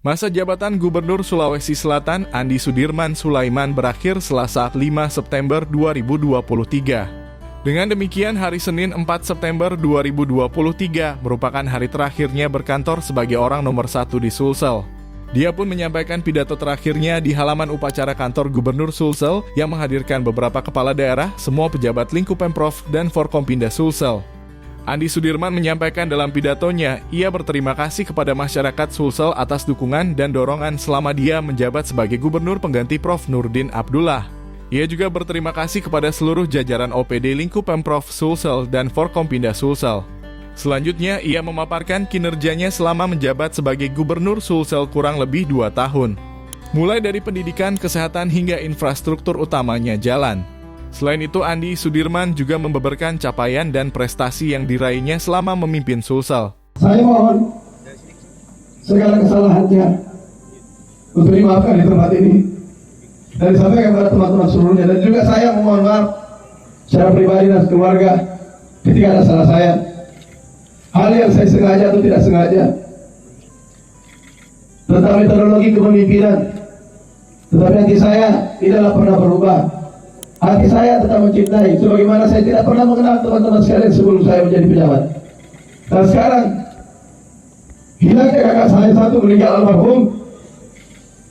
Masa jabatan Gubernur Sulawesi Selatan Andi Sudirman Sulaiman berakhir Selasa 5 September 2023. Dengan demikian, hari Senin 4 September 2023 merupakan hari terakhirnya berkantor sebagai orang nomor 1 di Sulsel. Dia pun menyampaikan pidato terakhirnya di halaman upacara kantor Gubernur Sulsel yang menghadirkan beberapa kepala daerah, semua pejabat lingkup Pemprov, dan Forkompinda Sulsel. Andi Sudirman menyampaikan dalam pidatonya, ia berterima kasih kepada masyarakat Sulsel atas dukungan dan dorongan selama dia menjabat sebagai gubernur pengganti Prof. Nurdin Abdullah. Ia juga berterima kasih kepada seluruh jajaran OPD lingkup Pemprov Sulsel dan Forkompinda Sulsel. Selanjutnya, ia memaparkan kinerjanya selama menjabat sebagai gubernur Sulsel kurang lebih 2 tahun. Mulai dari pendidikan, kesehatan, hingga infrastruktur utamanya jalan. Selain itu, Andi Sudirman juga membeberkan capaian dan prestasi yang diraihnya selama memimpin Sulsel. Saya mohon segala kesalahannya untuk dimaafkan di tempat ini dan disampaikan kepada teman-teman seluruhnya. Dan juga saya mohon maaf secara pribadi dan keluarga ketika ada salah saya. Hal yang saya sengaja atau tidak sengaja tentang metodologi kepemimpinan. Tetapi hati saya tidaklah pernah berubah. Hati saya tetap mencintai, sebagaimana saya tidak pernah mengenal teman-teman sekalian sebelum saya menjadi pejabat. Dan sekarang, hilangnya kakak saya satu meninggal almarhum,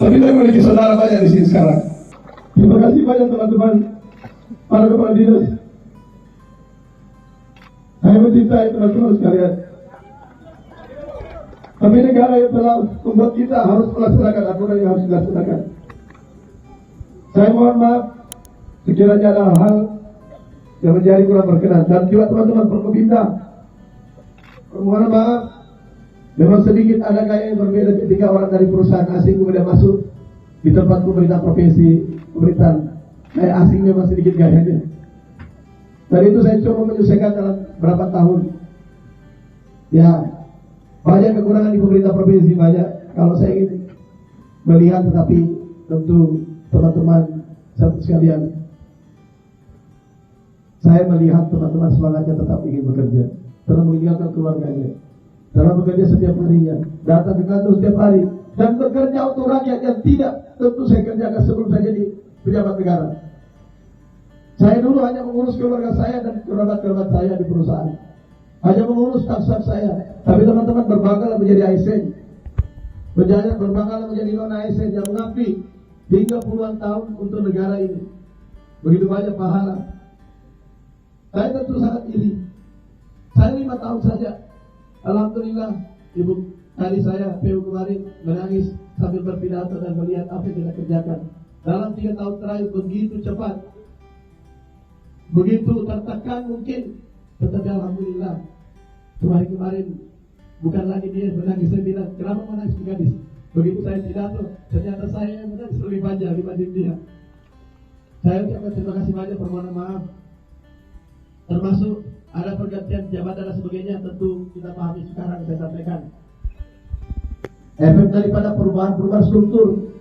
tapi saya memiliki saudara banyak di sini sekarang. Terima kasih banyak teman-teman, para kepala dinas. Saya mencintai teman-teman sekalian. Tapi negara yang telah membuat kita harus melaksanakan aturan yang harus dilaksanakan. Saya mohon maaf sekiranya ada hal yang menjadi kurang berkenan, dan juga teman-teman Forkompinda, mohon maaf, memang sedikit ada gaya yang berbeda ketika orang dari perusahaan asing kemudian masuk di tempat pemerintah provinsi, pemerintahan asing memang sedikit gayanya. Dan itu saya coba menyelesaikan dalam berapa tahun. Ya, banyak kekurangan di pemerintah provinsi, banyak. Kalau saya ingin melihat, tetapi tentu teman-teman sekalian, saya melihat teman-teman semangatnya tetap ingin bekerja, telah meninggalkan keluarganya, telah bekerja setiap harinya, datang ke kantor setiap hari, dan bekerja untuk rakyat yang tidak tentu saya kerjakan sebelum saya jadi pejabat negara. Saya dulu hanya mengurus keluarga saya dan kerabat-kerabat saya di perusahaan, hanya mengurus staf-staf saya. Tapi teman-teman berbanggalah menjadi ASN, berbanggalah menjadi non-ASN yang mengabdi hingga puluhan tahun untuk negara ini. Begitu banyak pahala. Saya tentu sangat iri. Saya 5 tahun saja, alhamdulillah, ibu tadi saya PU kemarin menangis sambil berpidato dan melihat apa yang kita kerjakan. Dalam 3 tahun terakhir begitu cepat, begitu tertekan mungkin, tetapi alhamdulillah, kemarin bukan lagi dia menangis. Saya bilang, kenapa menangis gadis? Begitu saya pidato, ternyata saya yang menangis lebih panjang dibanding dia. Saya ucapkan terima kasih banyak, permohonan maaf. Termasuk ada pergantian jabatan dan sebagainya, tentu kita pahami sekarang saya sampaikan. Efek daripada perubahan struktur,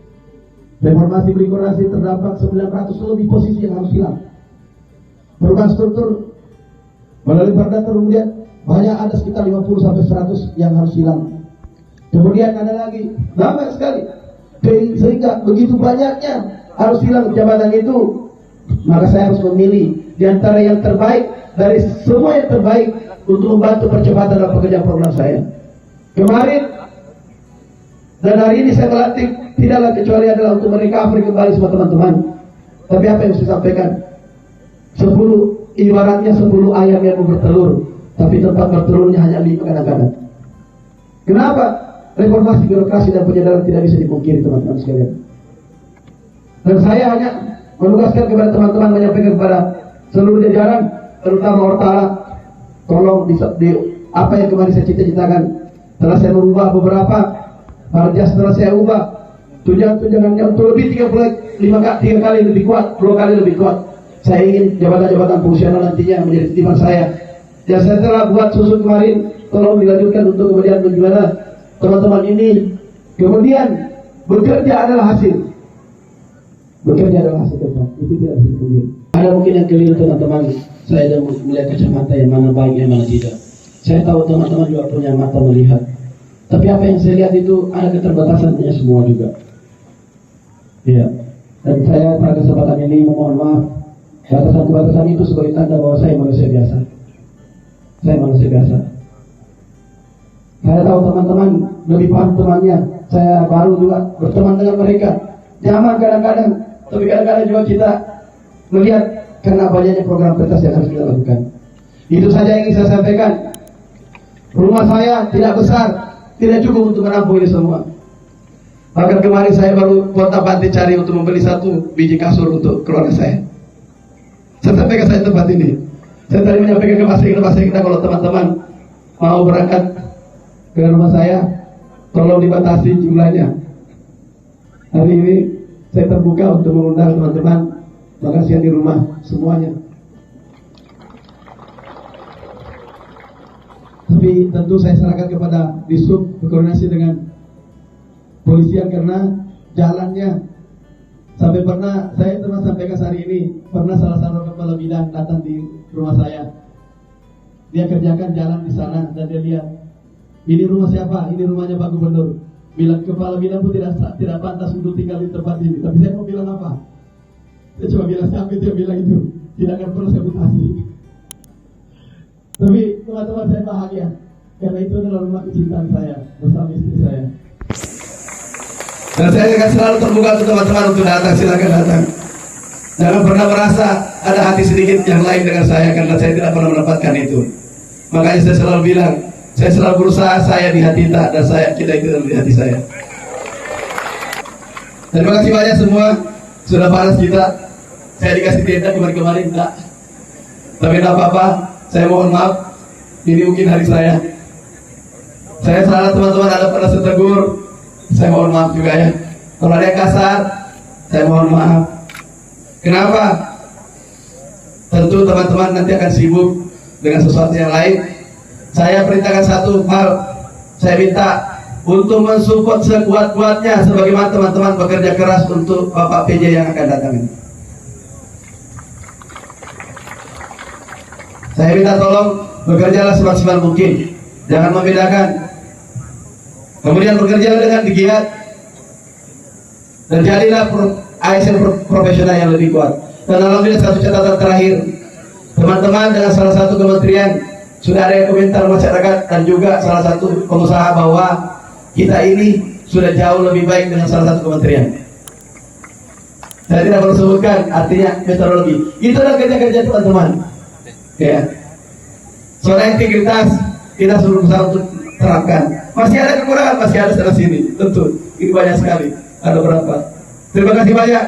reformasi birokrasi terdapat 900 lebih posisi yang harus hilang. Perubahan struktur melalui perda, kemudian banyak ada sekitar 50 sampai 100 yang harus hilang. Kemudian ada lagi banyak sekali, sehingga begitu banyaknya harus hilang jabatan itu. Maka saya harus memilih di antara yang terbaik dari semua yang terbaik untuk membantu percepatan dalam pekerjaan program saya. Kemarin dan hari ini saya melantik tidaklah kecuali adalah untuk merecovery kembali semua teman-teman. Tapi apa yang saya sampaikan, 10 ibaratnya 10 ayam yang bertelur, tapi tempat bertelurnya hanya 5 kadang-kadang. Kenapa? Reformasi birokrasi dan penyadaran tidak bisa dipungkiri teman-teman sekalian. Dan saya hanya menugaskan kepada teman-teman, menyampaikan kepada seluruh jajaran, terutama Ortala, tolong di apa yang kemarin saya cita-citakan. Setelah saya merubah beberapa marjas, setelah saya ubah tunjangannya untuk lebih 3 kali lebih kuat, 10 kali lebih kuat. Saya ingin jabatan-jabatan fungsional nantinya menjadi titipan saya. Dan saya telah buat susun kemarin, tolong dilanjutkan untuk kemudian bagaimana teman-teman ini kemudian bekerja adalah hasil. Bekerja adalah hasil kerja, itu tidak bisa dipungkiri. Ada mungkin yang keliru teman-teman, saya dan melihat kacamata yang mana baik, yang mana tidak. Saya tahu teman-teman juga punya mata melihat. Tapi apa yang saya lihat itu ada keterbatasannya semua juga. Iya. Dan saya pada kesempatan ini memohon maaf. Batasan-batasan itu sebagai tanda bahwa saya manusia biasa. Saya manusia biasa. Saya tahu teman-teman lebih paham temannya. Saya baru juga berteman dengan mereka. Nyaman kadang-kadang, tapi kadang-kadang juga kita melihat karena banyaknya program prioritas yang harus kita lakukan. Itu saja yang ingin saya sampaikan. Rumah saya tidak besar, tidak cukup untuk menampung ini semua. Bahkan kemarin saya baru kontak-pantik cari untuk membeli 1 biji kasur untuk keluarga saya. Saya sampaikan saya tempat ini. Saya tadi menyampaikan ke Mas Sekda kalau teman-teman mau berangkat ke rumah saya, tolong dibatasi jumlahnya. Hari ini saya terbuka untuk mengundang teman-teman makan siang di rumah semuanya. Tapi tentu saya serahkan kepada Disub berkoordinasi dengan polisian karena jalannya sampai pernah saya terus sampaikan hari ini pernah salah satu kepala bidang datang di rumah saya. Dia kerjakan jalan di sana dan dia lihat ini rumah siapa? Ini rumahnya Pak Gubernur. Bilang kepala bidang pun tidak pantas untuk tinggal di tempat ini. Tapi saya mau bilang apa? Saya cuma bilang siapa itu yang bilang itu. Tidak akan perlu saya mutasi. Tapi teman-teman saya bahagia karena itu adalah rumah kecintaan saya bersama istri saya. Dan saya akan selalu terbuka untuk teman-teman untuk datang, silakan datang. Jangan pernah merasa ada hati sedikit yang lain dengan saya karena saya tidak pernah mendapatkan itu. Makanya saya selalu bilang, saya selalu berusaha saya di hati tak dan saya tidak itu di hati saya. Terima kasih banyak semua sudah panas kita. Saya dikasih tenda kemarin-kemarin enggak. Tapi tidak apa-apa. Saya mohon maaf. Ini mungkin hari saya. Saya salah teman-teman ada pernah setegur. Saya mohon maaf juga ya. Kalau ada yang kasar, saya mohon maaf. Kenapa? Tentu teman-teman nanti akan sibuk dengan sesuatu yang lain. Saya perintahkan satu hal. Saya minta untuk mensupport sekuat-kuatnya sebagaimana teman-teman bekerja keras untuk Bapak PJ yang akan datang ini. Saya minta tolong bekerjalah semaksimal mungkin. Jangan membedakan. Kemudian bekerja dengan giat dan jadilah ASN profesional yang lebih kuat. Dan alhamdulillah satu catatan terakhir, teman-teman dengan salah satu kementerian sudah ada yang komentar masyarakat dan juga salah satu pengusaha bahwa kita ini sudah jauh lebih baik dengan salah satu kementerian. Saya tidak perlu sebutkan artinya metodologi. Itu adalah kerja-kerja teman-teman. Ya, soal integritas kita suruh berusaha untuk terapkan. Masih ada kekurangan, masih ada sana sini. Tentu ini banyak sekali. Ada berapa? Terima kasih banyak.